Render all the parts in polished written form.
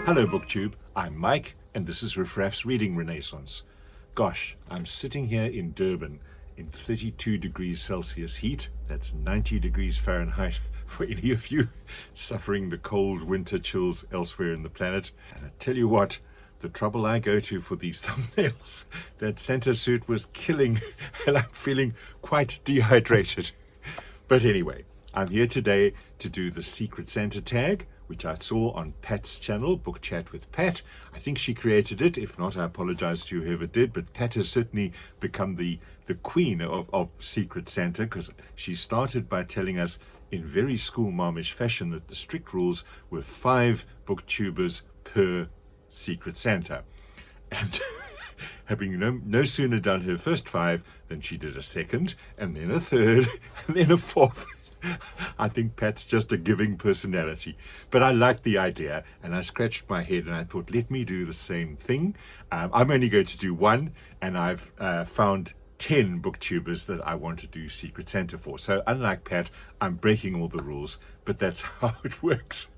Hello BookTube, I'm Mike and this is Riffraff's Reading Renaissance. Gosh, I'm sitting here in Durban in 32 degrees Celsius heat. That's 90 degrees Fahrenheit for any of you suffering the cold winter chills elsewhere in the planet. And I tell you what, the trouble I go to for these thumbnails, that Santa suit was killing and I'm feeling quite dehydrated. But anyway, I'm here today to do the Secret Santa tag, which I saw on Pat's channel, Book Chat with Pat. I think she created it. If not, I apologize to whoever did, but Pat has certainly become the queen of Secret Santa, because she started by telling us in very schoolmarmish fashion that the strict rules were 5 booktubers per Secret Santa. And having no sooner done her first 5 than she did a second, and then a third, and then a fourth. I think Pat's just a giving personality, but I liked the idea and I scratched my head and I thought, let me do the same thing. I'm only going to do 1, and I've found 10 booktubers that I want to do Secret Santa for. So unlike Pat, I'm breaking all the rules, but that's how it works.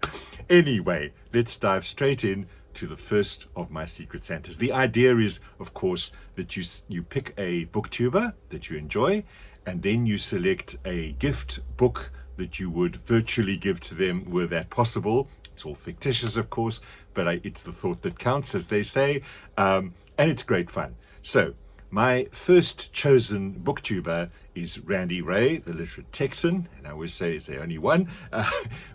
Anyway, let's dive straight in to the first of my Secret Santas. The idea is, of course, that you pick a booktuber that you enjoy, and then you select a gift book that you would virtually give to them were that possible. It's all fictitious, of course, but it's the thought that counts, as they say, and it's great fun. So my first chosen booktuber is Randy Ray, the literate Texan, and I always say is the only one.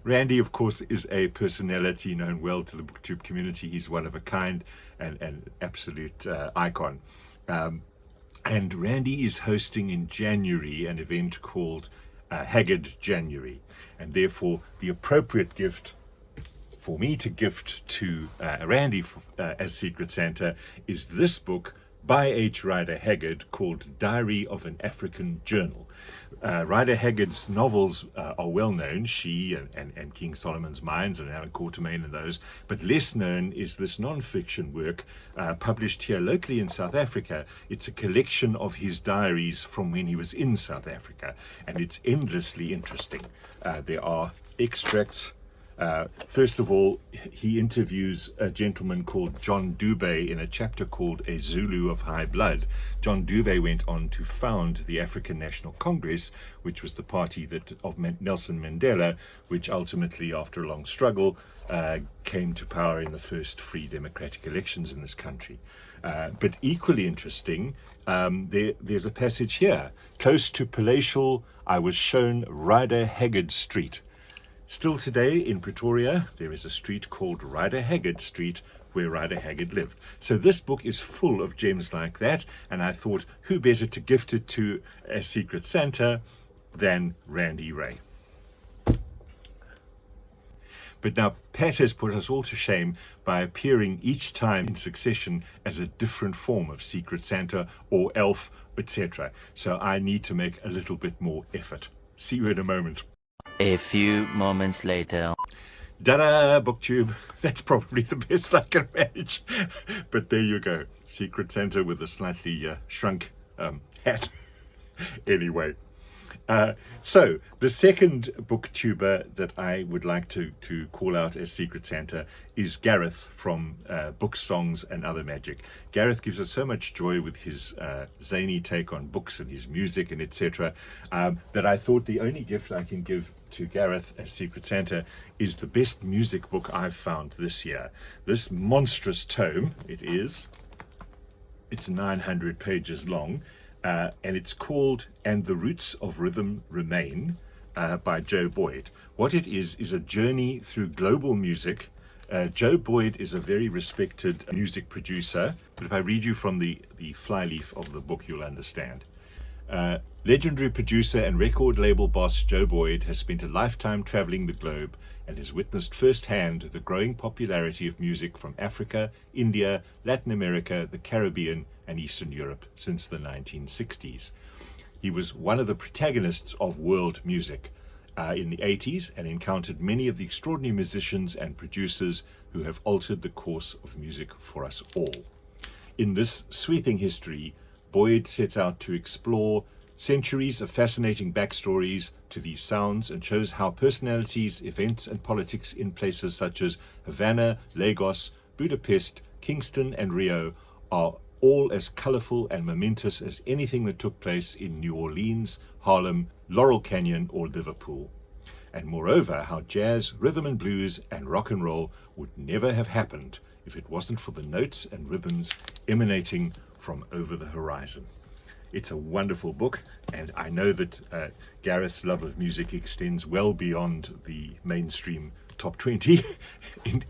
Randy, of course, is a personality known well to the booktube community. He's one of a kind and an absolute icon. And Randy is hosting in January an event called Haggard January, and therefore the appropriate gift for me to gift to Randy as Secret Santa is this book by H. Rider Haggard called Diary of an African Journal. Rider Haggard's novels are well known, She and King Solomon's Mines and Alan Quatermain and those, but less known is this non-fiction work published here locally in South Africa. It's a collection of his diaries from when he was in South Africa, and it's endlessly interesting. There are extracts. First of all, he interviews a gentleman called John Dube in a chapter called A Zulu of High Blood. John Dube went on to found the African National Congress, which was the party of Nelson Mandela, which ultimately, after a long struggle, came to power in the first free democratic elections in this country. But equally interesting, there's a passage here. Close to Palatial, I was shown Rider Haggard Street. Still today in Pretoria, there is a street called Rider Haggard Street where Rider Haggard lived. So this book is full of gems like that, and I thought, who better to gift it to as Secret Santa than Randy Ray. But now Pat has put us all to shame by appearing each time in succession as a different form of Secret Santa or elf, etc. So I need to make a little bit more effort. See you in a moment. A few moments later. Ta-da, BookTube. That's probably the best I can manage. But there you go. Secret Santa with a slightly shrunk hat. Anyway. So the second booktuber that I would like to call out as Secret Santa is Gareth from Books, Songs and Other Magic. Gareth gives us so much joy with his zany take on books and his music and etc. That I thought the only gift I can give to Gareth as Secret Santa is the best music book I've found this year. This monstrous tome, it's 900 pages long. And it's called And the Roots of Rhythm Remain by Joe Boyd. What it is a journey through global music. Joe Boyd is a very respected music producer, but if I read you from the flyleaf of the book, you'll understand. Legendary producer and record label boss Joe Boyd has spent a lifetime traveling the globe and has witnessed firsthand the growing popularity of music from Africa, India, Latin America, the Caribbean, and Eastern Europe since the 1960s. He was one of the protagonists of world music in the 80s and encountered many of the extraordinary musicians and producers who have altered the course of music for us all. In this sweeping history, Boyd sets out to explore Centuries of fascinating backstories to these sounds, and shows how personalities, events, and politics in places such as Havana, Lagos, Budapest, Kingston, and Rio are all as colorful and momentous as anything that took place in New Orleans, Harlem, Laurel Canyon, or Liverpool. And moreover, how jazz, rhythm and blues, and rock and roll would never have happened if it wasn't for the notes and rhythms emanating from over the horizon. It's a wonderful book, and I know that Gareth's love of music extends well beyond the mainstream top 20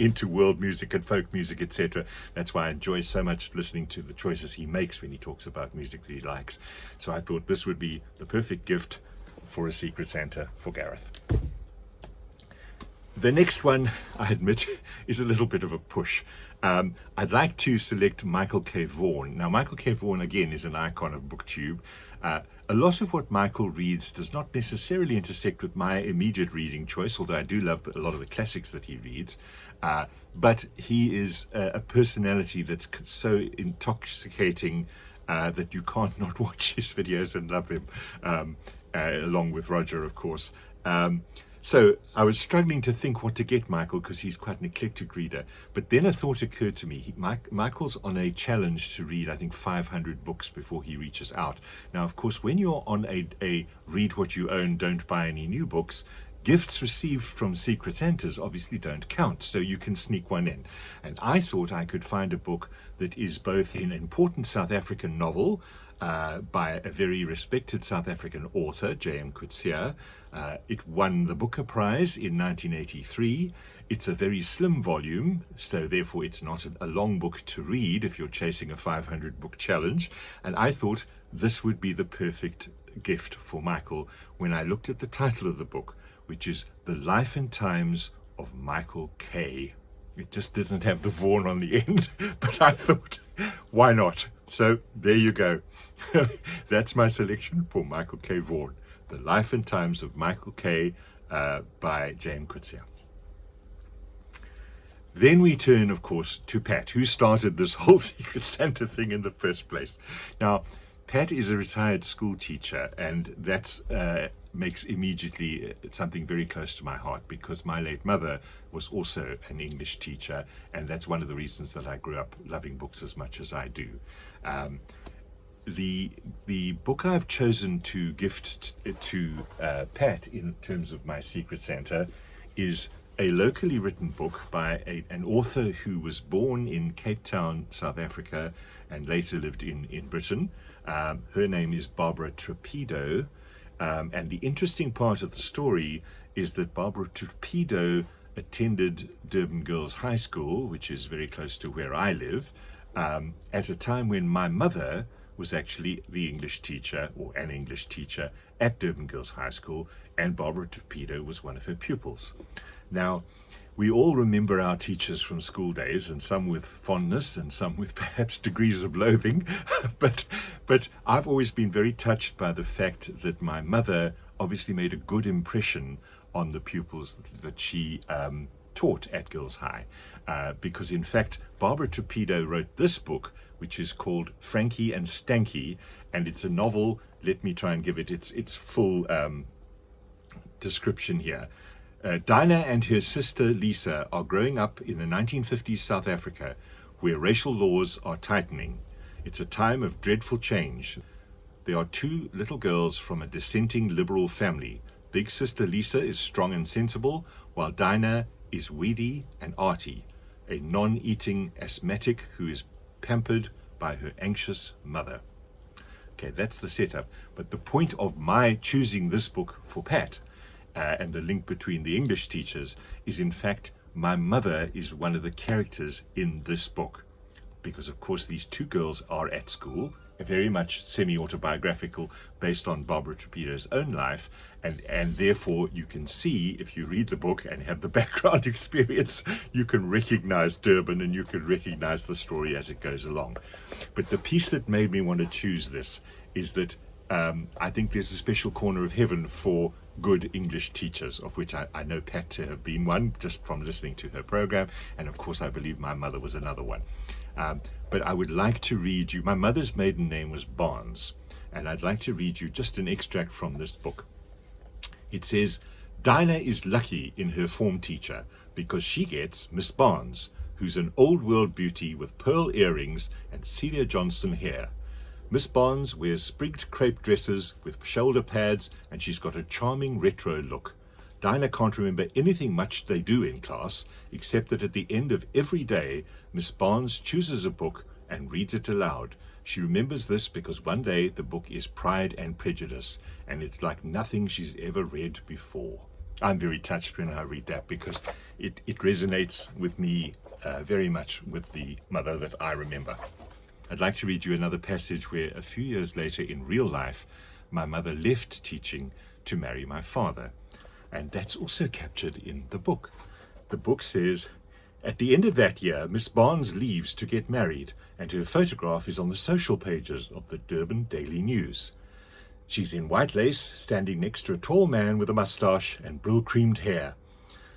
into world music and folk music, etc. That's why I enjoy so much listening to the choices he makes when he talks about music that he likes. So I thought this would be the perfect gift for a Secret Santa for Gareth. The next one, I admit, is a little bit of a push. I'd like to select Michael K. Vaughn. Now, Michael K. Vaughn, again, is an icon of BookTube. A lot of what Michael reads does not necessarily intersect with my immediate reading choice, although I do love a lot of the classics that he reads. But he is a personality that's so intoxicating that you can't not watch his videos and love him, along with Roger, of course. So I was struggling to think what to get Michael, because he's quite an eclectic reader. But then a thought occurred to me. Michael's on a challenge to read, I think, 500 books before he reaches out. Now, of course, when you're on a read what you own, don't buy any new books, gifts received from Secret Santas obviously don't count, so you can sneak one in. And I thought I could find a book that is both an important South African novel by a very respected South African author, J.M. Coetzee. It won the Booker Prize in 1983. It's a very slim volume, so therefore it's not a long book to read if you're chasing a 500 book challenge. And I thought this would be the perfect gift for Michael when I looked at the title of the book, which is The Life and Times of Michael K. It just doesn't have the Vaughn on the end, but I thought, why not? So there you go. That's my selection for Michael K. Vaughn, The Life and Times of Michael K. By J.M. Coetzee. Then we turn, of course, to Pat, who started this whole Secret Santa thing in the first place. Now, Pat is a retired school teacher, and that's makes immediately something very close to my heart, because my late mother was also an English teacher, and that's one of the reasons that I grew up loving books as much as I do. The book I've chosen to gift to Pat in terms of my Secret Santa is a locally written book by an author who was born in Cape Town, South Africa, and later lived in Britain. Her name is Barbara Torpedo. And the interesting part of the story is that Barbara Torpedo attended Durban Girls High School, which is very close to where I live, at a time when my mother was actually the English teacher, or an English teacher, at Durban Girls High School, and Barbara Torpedo was one of her pupils. Now, we all remember our teachers from school days, and some with fondness and some with perhaps degrees of loathing, but I've always been very touched by the fact that my mother obviously made a good impression on the pupils that she taught at Girls High, because in fact Barbara Torpedo wrote this book, which is called Frankie and Stanky, and it's a novel. Let me try and give it its full description here. Dinah and her sister Lisa are growing up in the 1950s South Africa, where racial laws are tightening. It's a time of dreadful change. There are two little girls from a dissenting liberal family. Big sister Lisa is strong and sensible, while Dinah is weedy and arty, a non-eating asthmatic who is pampered by her anxious mother. Okay, that's the setup. But the point of my choosing this book for Pat, and the link between the English teachers, is in fact my mother is one of the characters in this book, because of course these two girls are at school, very much semi-autobiographical, based on Barbara Torpedo's own life, and therefore you can see, if you read the book and have the background experience, you can recognize Durban and you can recognize the story as it goes along. But the piece that made me want to choose this is that I think there's a special corner of heaven for good English teachers, of which I know Pat to have been one, just from listening to her program, and of course I believe my mother was another one. But I would like to read you, my mother's maiden name was Barnes, and I'd like to read you just an extract from this book. It says, Dinah is lucky in her form teacher because she gets Miss Barnes, who's an old world beauty with pearl earrings and Celia Johnson hair. Miss Barnes wears sprigged crepe dresses with shoulder pads, and she's got a charming retro look. Dinah can't remember anything much they do in class, except that at the end of every day, Miss Barnes chooses a book and reads it aloud. She remembers this because one day the book is Pride and Prejudice, and it's like nothing she's ever read before. I'm very touched when I read that because it resonates with me very much with the mother that I remember. I'd like to read you another passage where a few years later in real life, my mother left teaching to marry my father. And that's also captured in the book. The book says, at the end of that year, Miss Barnes leaves to get married, and her photograph is on the social pages of the Durban Daily News. She's in white lace, standing next to a tall man with a moustache and brill-creamed hair.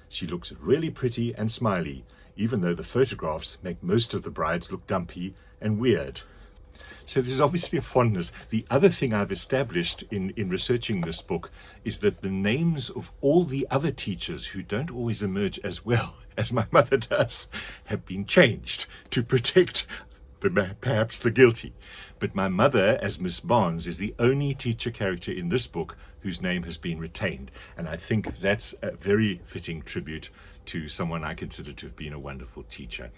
She looks really pretty and smiley, even though the photographs make most of the brides look dumpy and weird. So there's obviously a fondness. The other thing I've established in researching this book is that the names of all the other teachers who don't always emerge as well as my mother does have been changed to protect perhaps the guilty. But my mother, as Miss Barnes, is the only teacher character in this book whose name has been retained. And I think that's a very fitting tribute to someone I consider to have been a wonderful teacher.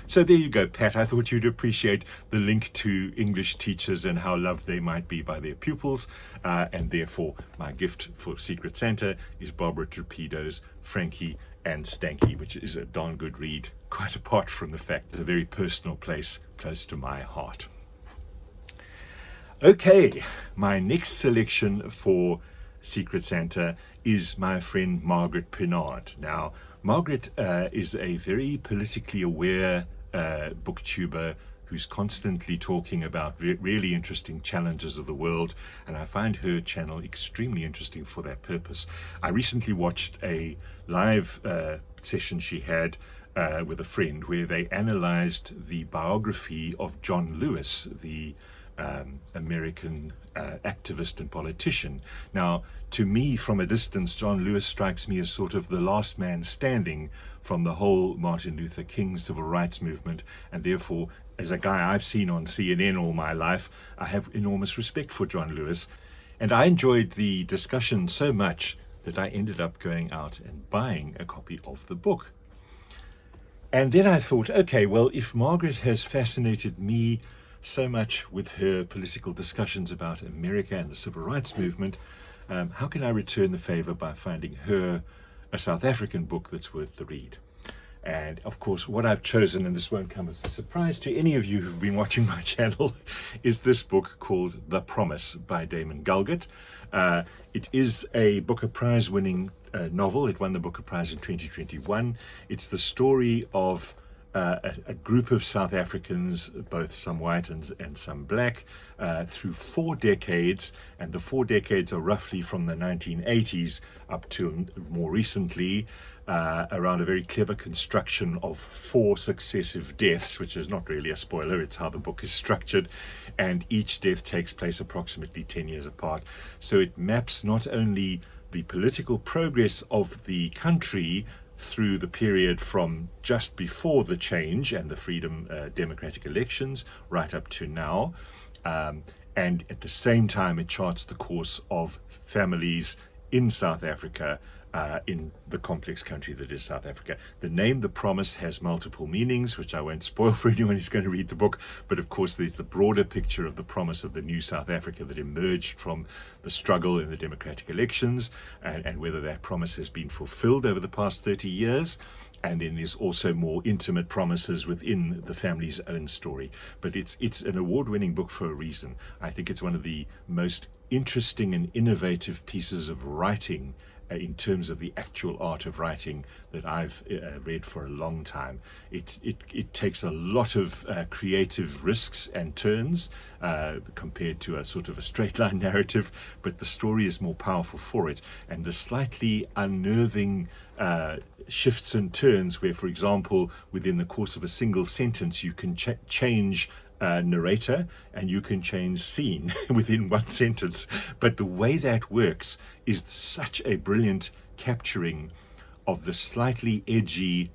So there you go, Pat. I thought you'd appreciate the link to English teachers and how loved they might be by their pupils. And therefore, my gift for Secret Santa is Barbara Torpedo's Frankie and Stanky, which is a darn good read, quite apart from the fact it's a very personal place close to my heart. Okay, my next selection for Secret Santa is my friend Margaret Pinard. Now, Margaret is a very politically aware booktuber who's constantly talking about really interesting challenges of the world, and I find her channel extremely interesting for that purpose. I recently watched a live session she had with a friend where they analyzed the biography of John Lewis, the American activist and politician. Now, to me, from a distance, John Lewis strikes me as sort of the last man standing from the whole Martin Luther King civil rights movement, and therefore, as a guy I've seen on CNN all my life, I have enormous respect for John Lewis. And I enjoyed the discussion so much that I ended up going out and buying a copy of the book. And then I thought, okay, well, if Margaret has fascinated me so much with her political discussions about America and the civil rights movement, how can I return the favor by finding her a South African book that's worth the read? And of course, what I've chosen, and this won't come as a surprise to any of you who've been watching my channel, is this book called The Promise by Damon Galgut. It is a Booker Prize winning novel. It won the Booker Prize in 2021. It's the story of a group of South Africans, both some white and some black, through 4 decades, and the 4 decades are roughly from the 1980s up to more recently, around a very clever construction of 4 successive deaths, which is not really a spoiler, it's how the book is structured, and each death takes place approximately 10 years apart. So it maps not only the political progress of the country through the period from just before the change and the freedom democratic elections right up to now, and at the same time it charts the course of families in South Africa, in the complex country that is South Africa. The name The Promise has multiple meanings, which I won't spoil for anyone who's going to read the book, but of course there's the broader picture of the promise of the new South Africa that emerged from the struggle in the democratic elections, and whether that promise has been fulfilled over the past 30 years. And then there's also more intimate promises within the family's own story. But it's an award-winning book for a reason. I think it's one of the most interesting and innovative pieces of writing in terms of the actual art of writing that I've read for a long time. It takes a lot of creative risks and turns compared to a sort of a straight line narrative, but the story is more powerful for it. And the slightly unnerving shifts and turns where, for example, within the course of a single sentence, you can change narrator, and you can change scene within one sentence. But the way that works is such a brilliant capturing of the slightly edgy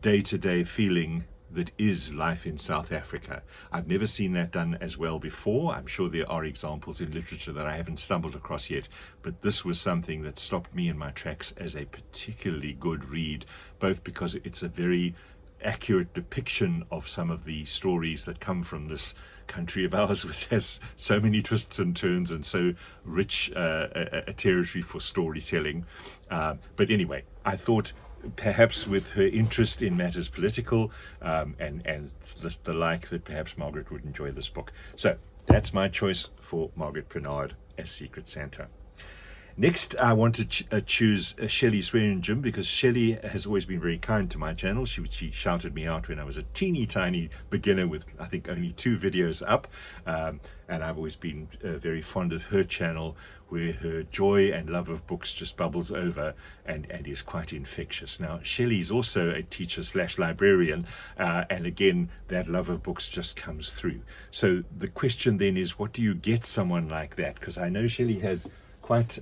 day-to-day feeling that is life in South Africa. I've never seen that done as well before. I'm sure there are examples in literature that I haven't stumbled across yet, but this was something that stopped me in my tracks as a particularly good read, both because it's a very accurate depiction of some of the stories that come from this country of ours, which has so many twists and turns and so rich a territory for storytelling. But anyway, I thought perhaps with her interest in matters political and the like, that perhaps Margaret would enjoy this book. So that's my choice for Margaret Pinard as Secret Santa. Next, I want to choose Shelley Swearingen, because Shelley has always been very kind to my channel. She shouted me out when I was a teeny tiny beginner with, I think, only 2 videos up. And I've always been very fond of her channel, where her joy and love of books just bubbles over and is quite infectious. Now, Shelley's also a teacher / librarian, and again, that love of books just comes through. So the question then is, what do you get someone like that? Because I know Shelley has quite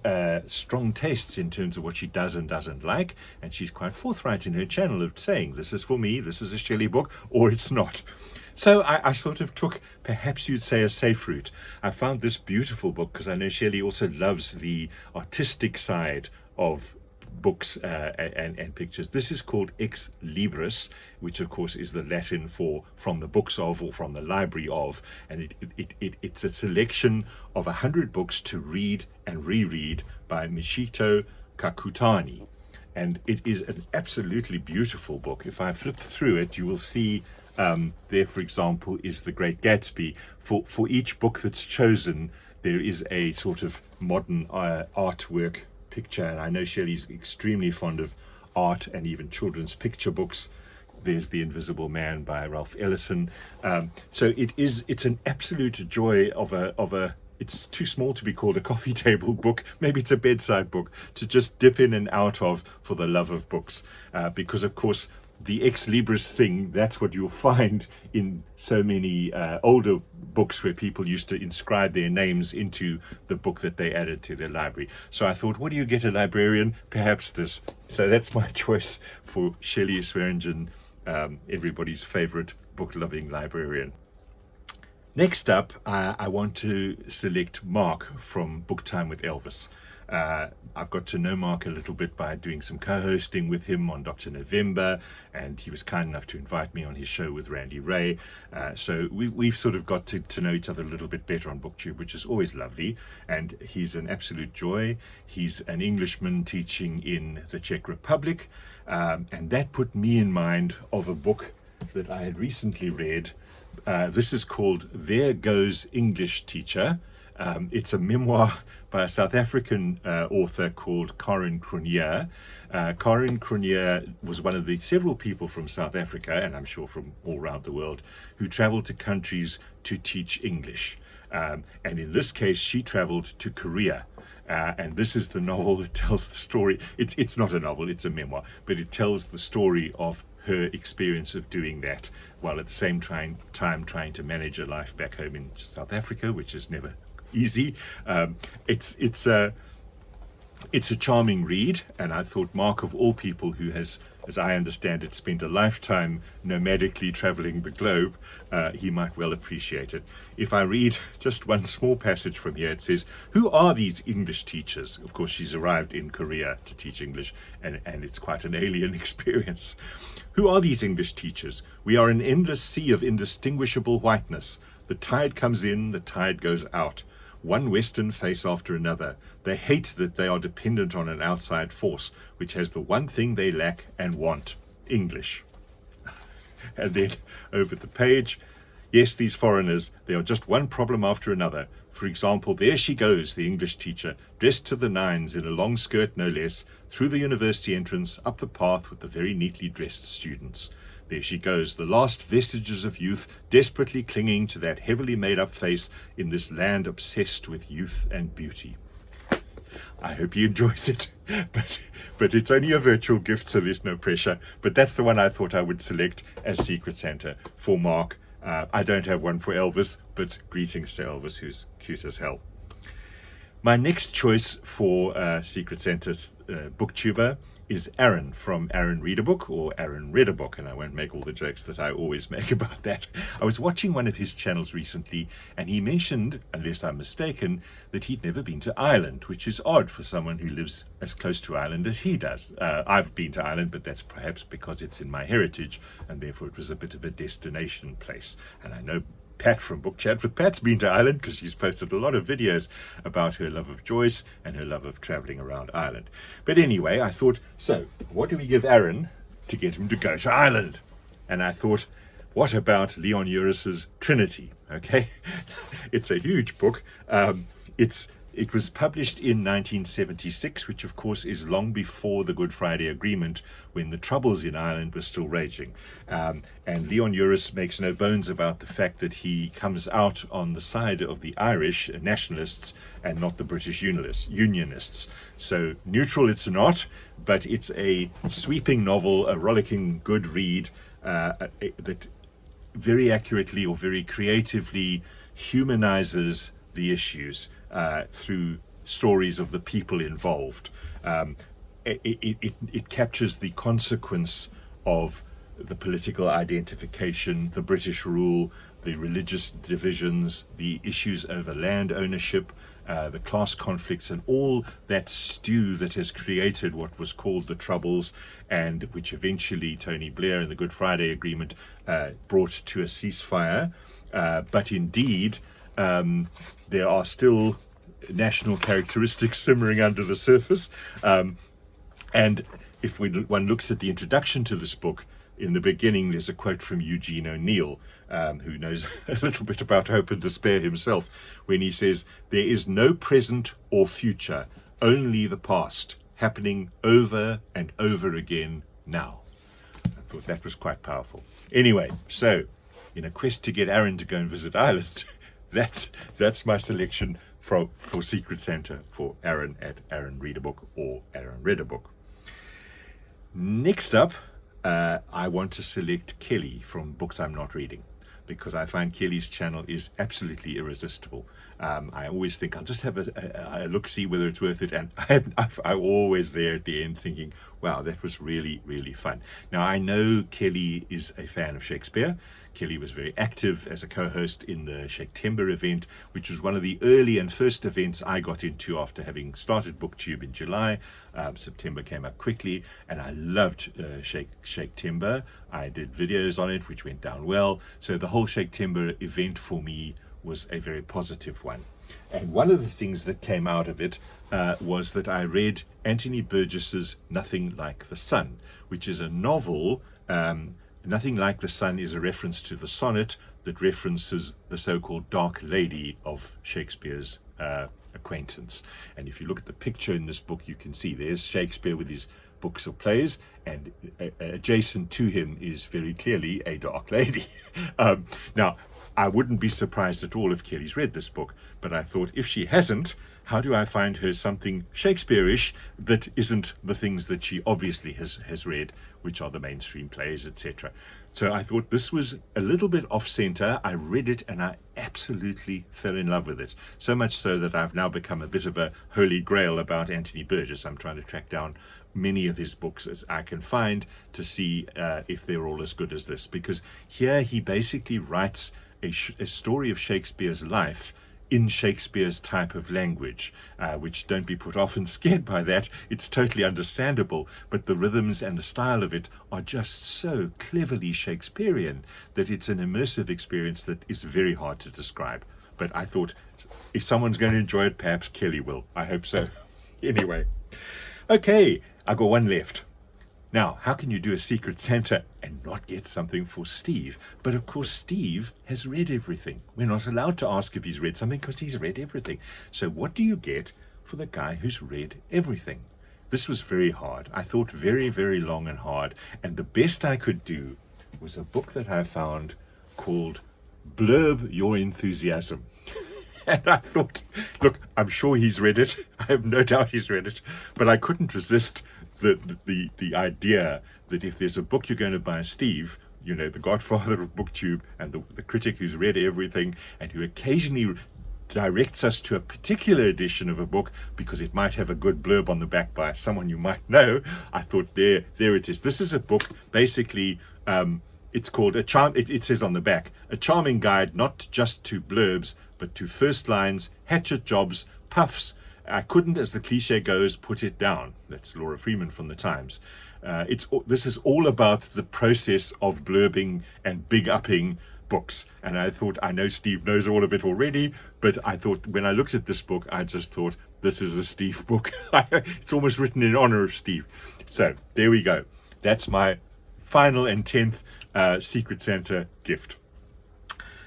strong tastes in terms of what she does and doesn't like, and she's quite forthright in her channel of saying, this is for me, this is a Shelley book, or it's not. So I sort of took, perhaps you'd say, a safe route. I found this beautiful book because I know Shelley also loves the artistic side of books and pictures. This is called Ex Libris, which of course is the Latin for from the books of, or from the library of, and it's a selection of 100 books to read and reread by Michito Kakutani, and it is an absolutely beautiful book. If I flip through it, you will see there, for example, is The Great Gatsby. For each book that's chosen, there is a sort of modern artwork picture, and I know Shelley's extremely fond of art and even children's picture books. There's The Invisible Man by Ralph Ellison. So it's an absolute joy of a it's too small to be called a coffee table book. Maybe it's a bedside book to just dip in and out of for the love of books, because of course the ex libris thing, that's what you'll find in so many older books where people used to inscribe their names into the book that they added to their library. So I thought, what do you get a librarian? Perhaps this. So that's my choice for Shelley Swearingen, everybody's favorite book-loving librarian. Next up, I want to select Mark from Book Time with Elvis. I've got to know Mark a little bit by doing some co-hosting with him on Dr. November, and he was kind enough to invite me on his show with Randy Ray. So we've sort of got to know each other a little bit better on BookTube, which is always lovely. And he's an absolute joy. He's an Englishman teaching in the Czech Republic, and that put me in mind of a book that I had recently read. This is called There Goes English Teacher. It's a memoir by a South African author called Karen Cronje. Karen Cronje was one of the several people from South Africa, and I'm sure from all around the world, who traveled to countries to teach English. And in this case, she traveled to Korea. And this is the novel that tells the story. It's not a novel, it's a memoir, but it tells the story of her experience of doing that, while at the same time trying to manage a life back home in South Africa, which is never easy. It's a charming read, and I thought Mark, of all people who has, as I understand it, spent a lifetime nomadically traveling the globe, he might well appreciate it. If I read just one small passage from here, it says, "Who are these English teachers?" Of course, she's arrived in Korea to teach English, and it's quite an alien experience. "Who are these English teachers? We are an endless sea of indistinguishable whiteness. The tide comes in, the tide goes out. One Western face after another. They hate that they are dependent on an outside force, which has the one thing they lack and want: English." And then over the page, "Yes, these foreigners, they are just one problem after another. For example, there she goes, the English teacher, dressed to the nines in a long skirt no less, through the university entrance, up the path with the very neatly dressed students. There she goes, the last vestiges of youth, desperately clinging to that heavily made-up face in this land obsessed with youth and beauty." I hope he enjoys it, but it's only a virtual gift, so there's no pressure. But that's the one I thought I would select as Secret Santa for Mark. I don't have one for Elvis, but greetings to Elvis, who's cute as hell. My next choice for Secret Santa's booktuber is Aaron from Aaron Read a Book, or Aaron Read a Book, and I won't make all the jokes that I always make about that. I was watching one of his channels recently, and he mentioned, unless I'm mistaken, that he'd never been to Ireland, which is odd for someone who lives as close to Ireland as he does. I've been to Ireland, but that's perhaps because it's in my heritage, and therefore it was a bit of a destination place. And I know Pat from Book Chat with Pat's been to Ireland because she's posted a lot of videos about her love of Joyce and her love of traveling around Ireland. But anyway, I thought, so what do we give Aaron to get him to go to Ireland? And I thought, what about Leon Uris's Trinity? Okay, it's a huge book. It was published in 1976, which of course is long before the Good Friday Agreement, when the Troubles in Ireland were still raging. And Leon Uris makes no bones about the fact that he comes out on the side of the Irish nationalists and not the British unionists. So neutral it's not, but it's a sweeping novel, a rollicking good read that very accurately or very creatively humanizes the issues through stories of the people involved. It captures the consequence of the political identification, the British rule, the religious divisions, the issues over land ownership, the class conflicts, and all that stew that has created what was called the Troubles, and which eventually Tony Blair and the Good Friday Agreement brought to a ceasefire. But indeed, there are still national characteristics simmering under the surface. And if one looks at the introduction to this book, in the beginning, there's a quote from Eugene O'Neill, who knows a little bit about hope and despair himself, when he says, "There is no present or future, only the past, happening over and over again now." I thought that was quite powerful. Anyway, so in a quest to get Aaron to go and visit Ireland, that's my selection for Secret Santa for Aaron at Aaron Read a Book or Aaron Read a Book. Next up, I want to select Kelly from Books I'm Not Reading, because I find Kelly's channel is absolutely irresistible. I always think I'll just have a look, see whether it's worth it, and I'm always there at the end thinking, wow, that was really, really fun. Now, I know Kelly is a fan of Shakespeare. Kelly was very active as a co-host in the Shakespeare event, which was one of the early and first events I got into after having started BookTube in July. September came up quickly, and I loved Shakespeare. I did videos on it, which went down well. So the whole Shakespeare event for me was a very positive one. And one of the things that came out of it was that I read Anthony Burgess's Nothing Like the Sun, which is a novel. Nothing Like the Sun is a reference to the sonnet that references the so-called Dark Lady of Shakespeare's acquaintance. And if you look at the picture in this book, you can see there's Shakespeare with his books or plays, and adjacent to him is very clearly a dark lady. Now, I wouldn't be surprised at all if Kelly's read this book, but I thought, if she hasn't, how do I find her something Shakespeare-ish that isn't the things that she obviously has read, which are the mainstream plays, etc. So I thought this was a little bit off-center. I read it and I absolutely fell in love with it. So much so that I've now become a bit of a holy grail about Anthony Burgess. I'm trying to track down many of his books as I can find to see if they're all as good as this. Because here he basically writes a story of Shakespeare's life in Shakespeare's type of language, which, don't be put off and scared by that, it's totally understandable, but the rhythms and the style of it are just so cleverly Shakespearean that it's an immersive experience that is very hard to describe. But I thought, if someone's going to enjoy it, perhaps Kelly will. I hope so. Anyway, okay, I got one left. Now, how can you do a Secret Santa and not get something for Steve? But of course, Steve has read everything. We're not allowed to ask if he's read something because he's read everything. So what do you get for the guy who's read everything? This was very hard. I thought very, very long and hard. And the best I could do was a book that I found called Blurb Your Enthusiasm. And I thought, look, I'm sure he's read it. I have no doubt he's read it. But I couldn't resist the idea that if there's a book you're going to buy Steve, you know, the godfather of BookTube and the critic who's read everything and who occasionally directs us to a particular edition of a book because it might have a good blurb on the back by someone you might know. I thought, there it is. This is a book, basically, it's called it says on the back, a charming guide not just to blurbs, but to first lines, hatchet jobs, puffs. I couldn't, as the cliche goes, put it down. That's Laura Freeman from the Times. This is all about the process of blurbing and big upping books. And I thought, I know Steve knows all of it already, but I thought when I looked at this book, I just thought, this is a Steve book. It's almost written in honor of Steve. So there we go. That's my final and 10th Secret Santa gift.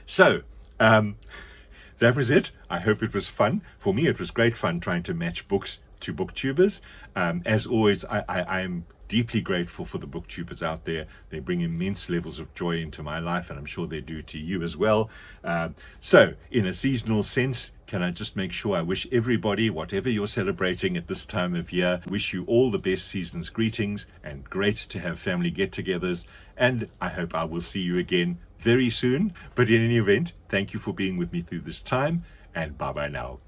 So that was it. I hope it was fun. For me, it was great fun trying to match books to booktubers. As always, I am deeply grateful for the booktubers out there. They bring immense levels of joy into my life, and I'm sure they do to you as well. So in a seasonal sense, can I just make sure I wish everybody, whatever you're celebrating at this time of year, wish you all the best season's greetings, and great to have family get-togethers. And I hope I will see you again very soon. But in any event, thank you for being with me through this time, and bye-bye now.